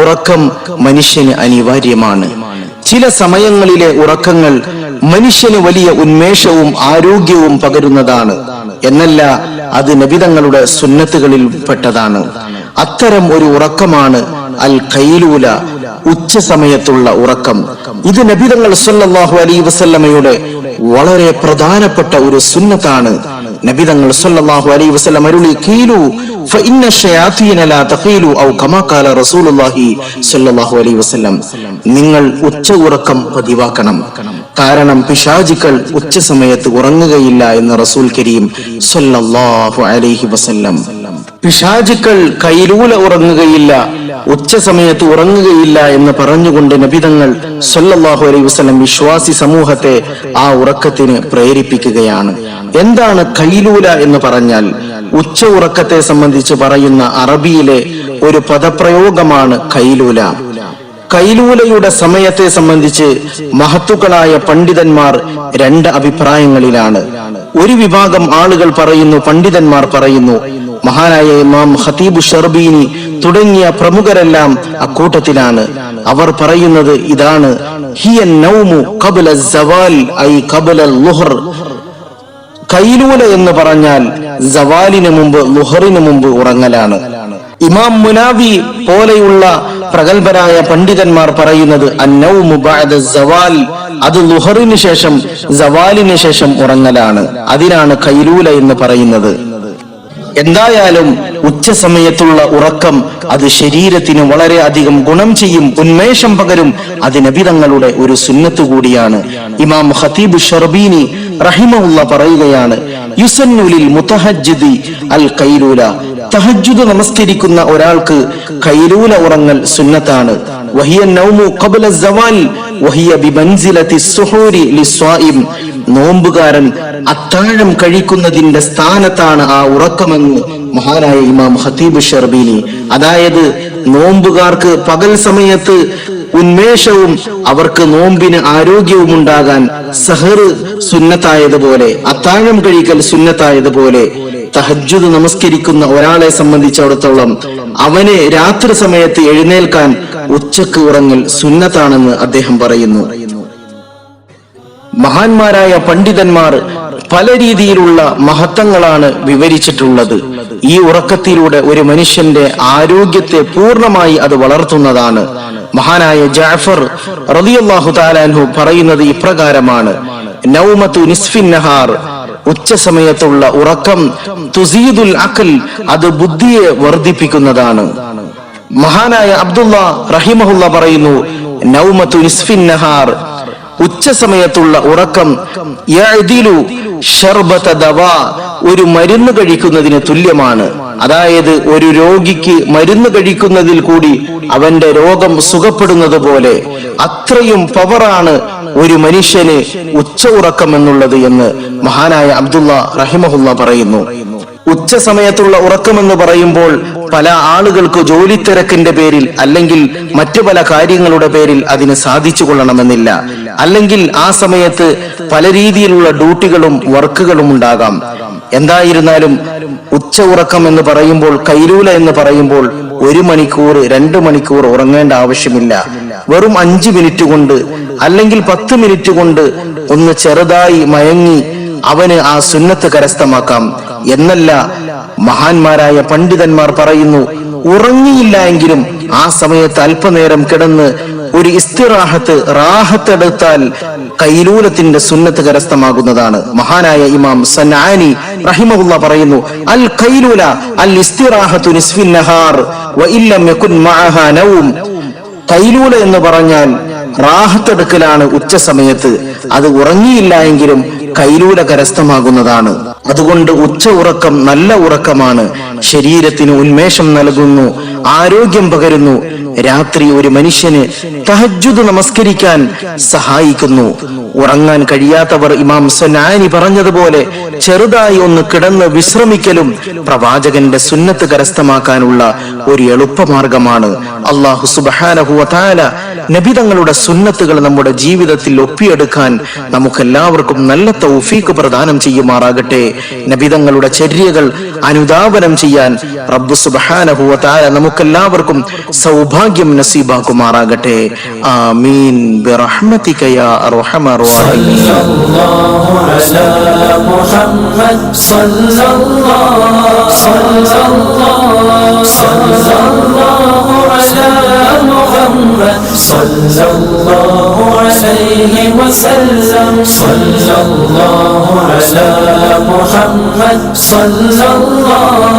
ഉറക്കം മനുഷ്യന് അനിവാര്യമാണ്. ചില സമയങ്ങളിലെ ഉറക്കങ്ങൾ മനുഷ്യന് വലിയ ഉന്മേഷവും ആരോഗ്യവും പകരുന്നതാണ് എന്നല്ല, അത് നബിതങ്ങളുടെ സുന്നത്തുകളിൽ പെട്ടതാണ്. അത്തരം ഒരു ഉറക്കമാണ് അൽ ഖൈലൂല, ഉച്ച സമയത്തുള്ള ഉറക്കം. ഇത് നബിതങ്ങൾ സല്ലല്ലാഹു അലൈഹി വസല്ലമയുടെ വളരെ പ്രധാനപ്പെട്ട ഒരു സുന്നത്താണ്. നബിതങ്ങൾ സല്ലല്ലാഹു അലൈഹി വസല്ലം അരുളി, ഖീലു ഫഇന്ന ശയാതീന ലാ തഖീലു ഔ കമാ ഖാല റസൂലുള്ളാഹി സ്വല്ലല്ലാഹു അലൈഹി വസല്ലം, നിങ്ങൾ ഉച്ച ഉറക്കം പതിവാക്കണം, കാരണം പിശാചുക്കൾ ഉച്ച സമയത്ത് ഉറങ്ങുകയില്ല എന്ന് റസൂൽ കരീം സ്വല്ലല്ലാഹു അലൈഹി വസല്ലം. പിശാചുക്കൾ കൈലൂല ഉറങ്ങുകയില്ല, ഉച്ച സമയത്ത് ഉറങ്ങുകയില്ല എന്ന് പറഞ്ഞുകൊണ്ട് നബിതങ്ങൾ സ്വല്ലല്ലാഹു അലൈഹി വസല്ലം വിശ്വാസി സമൂഹത്തെ ആ ഉറക്കത്തിന് പ്രേരിപ്പിക്കുകയാണ്. എന്താണ് കൈലൂല എന്ന് പറഞ്ഞാൽ? ഉച്ച ഉറക്കത്തെ സംബന്ധിച്ച് പറയുന്ന അറബിയിലെ ഒരു പദപ്രയോഗമാണ് കൈലൂല. കൈലൂലയുടെ സമയത്തെ സംബന്ധിച്ച് മഹത്തുക്കളായ പണ്ഡിതന്മാർ രണ്ട് അഭിപ്രായങ്ങളിലാണ്. ഒരു വിഭാഗം ആളുകൾ പറയുന്നു, പണ്ഡിതന്മാർ പറയുന്നു, മഹാനായ ഇമാം ഖതീബ് ഷർബീനി തുടങ്ങിയ പ്രമുഖരെല്ലാം അക്കൂട്ടത്തിലാണ്. അവർ പറയുന്നത് ഇതാണ്, ഹിയ നൗമു ഖബ്ല സവാൽ ഐ ഖബ്ല ളുഹർ. കൈലൂല എന്ന് പറഞ്ഞാൽ സവാലിന് മുമ്പ്, ളുഹറിന് മുമ്പ് ഉറങ്ങലാണ്. ഇമാം മുനാവി പോലെയുള്ള പ്രഗൽഭരായ പണ്ഡിതന്മാർ പറയുന്നത് അന്നൗമു ബഅദ സവാൽ, അത് ളുഹറിന് ശേഷം, സവാലിന് ശേഷം ഉറങ്ങലാണ്. അതിനാണ് കൈലൂല എന്ന് പറയുന്നത്. എന്തായാലും ഉച്ച സമയത്തുള്ള ഉറക്കം അത് ശരീരത്തിന് വളരെ അധികം ഗുണം ചെയ്യും, ഉന്മേഷം പകരും. അത് നബിതങ്ങളുടെ ഒരു സുന്നത്ത് കൂടിയാണ്. ഇമാം ഖതീബ് ഷർബീനി റഹിമഹുല്ല പറയുകയാണ്, യുസന്നു ലിൽ മുതഹജ്ജിദി അൽ ഖൈലൂല, തഹജ്ജുദ് നമസ്കരിക്കുന്ന ഒരാൾക്ക് ഖൈലൂല ഉറങ്ങൽ സുന്നത്താണ്. വഹിയ നൗമു ഖബ്ല സവാൽ വഹിയ ബിമൻസിലതി സുഹൂരി ലിസ്വായിം, നോമ്പുകാരൻ അത്താഴം കഴിക്കുന്നതിന്റെ സ്ഥാനത്താണ് ആ ഉറക്കമെന്ന് മഹാനായ ഇമാം ഖതീബ് ഷർബീനി. അതായത് നോമ്പുകാർക്ക് പകൽ സമയത്ത് ഉന്മേഷവും അവർക്ക് നോമ്പിന് ആരോഗ്യവും ഉണ്ടാകാൻ സഹർ സുന്നത്തായതുപോലെ, അത്താഴം കഴിക്കൽ സുന്നത്തായതുപോലെ, തഹജ്ജുദ് നമസ്കരിക്കുന്ന ഒരാളെ സംബന്ധിച്ചിടത്തോളം അവന് രാത്രി സമയത്ത് എഴുന്നേൽക്കാൻ ഉച്ചക്ക് ഉറങ്ങൽ സുന്നത്താണെന്ന് അദ്ദേഹം പറയുന്നു. മഹാന്മാരായ പണ്ഡിതന്മാർ പല രീതിയിലുള്ള മഹത്വങ്ങളാണ് വിവരിച്ചിട്ടുള്ളത്. ഈ ഉറക്കത്തിലൂടെ ഒരു മനുഷ്യന്റെ ആരോഗ്യത്തെ പൂർണ്ണമായി അത് വളർത്തുന്നതാണ്. മഹാനായ ജഅഫർ റളിയല്ലാഹു തആല അൻഹു പറയുന്നത് ഇപ്രകാരമാണ്, നൗമതു നിസ്ഫിൻ നഹാർ, ഉച്ച സമയത്തുള്ള ഉറക്കം തുസീദുൽ അഖൽ, അത് ബുദ്ധിയെ വർദ്ധിപ്പിക്കുന്നതാണ്. മഹാനായ അബ്ദുള്ള റഹിമഹുല്ല പറയുന്നു, നൗമതു നിസ്ഫിൻ നഹാർ, ഉച്ച സമയത്തുള്ള ഉറക്കം യഅദിലു ശർബത ദവാ, ഒരു മരുന്ന് കഴിക്കുന്നതിന് തുല്യമാണ്. അതായത് ഒരു രോഗിക്ക് മരുന്ന് കഴിക്കുന്നതിൽ കൂടി അവന്റെ രോഗം സുഖപ്പെടുന്നത് പോലെ അത്രയും പവറാണ് ഒരു മനുഷ്യന് ഉച്ച ഉറക്കം എന്നുള്ളത് എന്ന് മഹാനായ അബ്ദുള്ള റഹിമഹുല്ല പറയുന്നു. ഉച്ച സമയത്തുള്ള ഉറക്കം എന്ന് പറയുമ്പോൾ പല ആളുകൾക്ക് ജോലി തിരക്കിന്റെ പേരിൽ അല്ലെങ്കിൽ മറ്റു പല കാര്യങ്ങളുടെ പേരിൽ അതിന് സാധിച്ചു കൊള്ളണമെന്നില്ല. അല്ലെങ്കിൽ ആ സമയത്ത് പല രീതിയിലുള്ള ഡ്യൂട്ടികളും വർക്കുകളും ഉണ്ടാകാം. എന്തായിരുന്നാലും ഉച്ച ഉറക്കം എന്ന് പറയുമ്പോൾ, കൈലൂല എന്ന് പറയുമ്പോൾ 1 മണിക്കൂർ 2 മണിക്കൂർ ഉറങ്ങേണ്ട ആവശ്യമില്ല. വെറും 5 മിനിറ്റ് കൊണ്ട് അല്ലെങ്കിൽ 10 മിനിറ്റ് കൊണ്ട് ഒന്ന് ചെറുതായി മയങ്ങി അവന് ആ സുന്നത്ത് കരസ്ഥമാക്കാം എന്നല്ല. മഹാന്മാരായ പണ്ഡിതന്മാർ പറയുന്നു, ഉറങ്ങിയില്ല എങ്കിലും ആ സമയത്ത് അല്പനേരം കിടന്ന് ഒരു ഇസ്തിറാഹത്ത്, റാഹത്തെടുത്താൽ കൈലൂലത്തിന്റെ സുന്നത്ത് കരസ്ഥമാകുന്നതാണ്. മഹാനായ ഇമാം സൻആനി റഹിമഹുല്ലാ പറയുന്നു, അൽ ഖൈലൂല അൽ ഇസ്തിറാഹത്തു നിസ്ഫിൻ നഹാർ വ ഇല്ലം യകുൻ മഅഹാ നൗം. കൈലൂല എന്ന് പറഞ്ഞാൽ റാഹത്തെടുക്കലാണ് ഉച്ച സമയത്ത്. അത് ഉറങ്ങിയില്ല എങ്കിലും കൈലൂല കരസ്ഥമാകുന്നതാണ്. അതുകൊണ്ട് ഉച്ച ഉറക്കം നല്ല ഉറക്കമാണ്, ശരീരത്തിന് ഉന്മേഷം നൽകുന്നു, ആരോഗ്യം പകരുന്നു. രാത്രി ഒരു മനുഷ്യന് തഹജ്ജുദ് നമസ്കരിക്കാൻ സഹായിക്കുന്നു. ഉറങ്ങാൻ കഴിയാത്തവർ ഇമാം സൻആനി പറഞ്ഞതുപോലെ ചെറുതായി ഒന്ന് കിടന്ന് വിശ്രമിക്കലും പ്രവാചകന്റെ സുന്നത്ത് കരസ്ഥമാക്കാനുള്ള ഒരു എളുപ്പമാർഗമാണ്. അല്ലാഹു സുബ്ഹാനഹു വ തആല നബിതങ്ങളുടെ സുന്നത്തുകൾ നമ്മുടെ ജീവിതത്തിൽ ഒപ്പിയെടുക്കാൻ നമുക്കെല്ലാവർക്കും നല്ല തൗഫീഖ് പ്രദാനം ചെയ്യുമാറാകട്ടെ. നബിതങ്ങളുടെ ചര്യകൾ അനുധാവനം ചെയ്യാൻ റബ്ബ് സുബ്ഹാനഹു വ തആല നമുക്കെല്ലാവർക്കും സൗഭാഗ്യം നസീബാക്കുമാറാകട്ടെ. ആമീൻ ബിറഹ്മതിക യാ അർഹമർ റഹീം. صلى الله عليه وسلم صلى الله على محمد صلى الله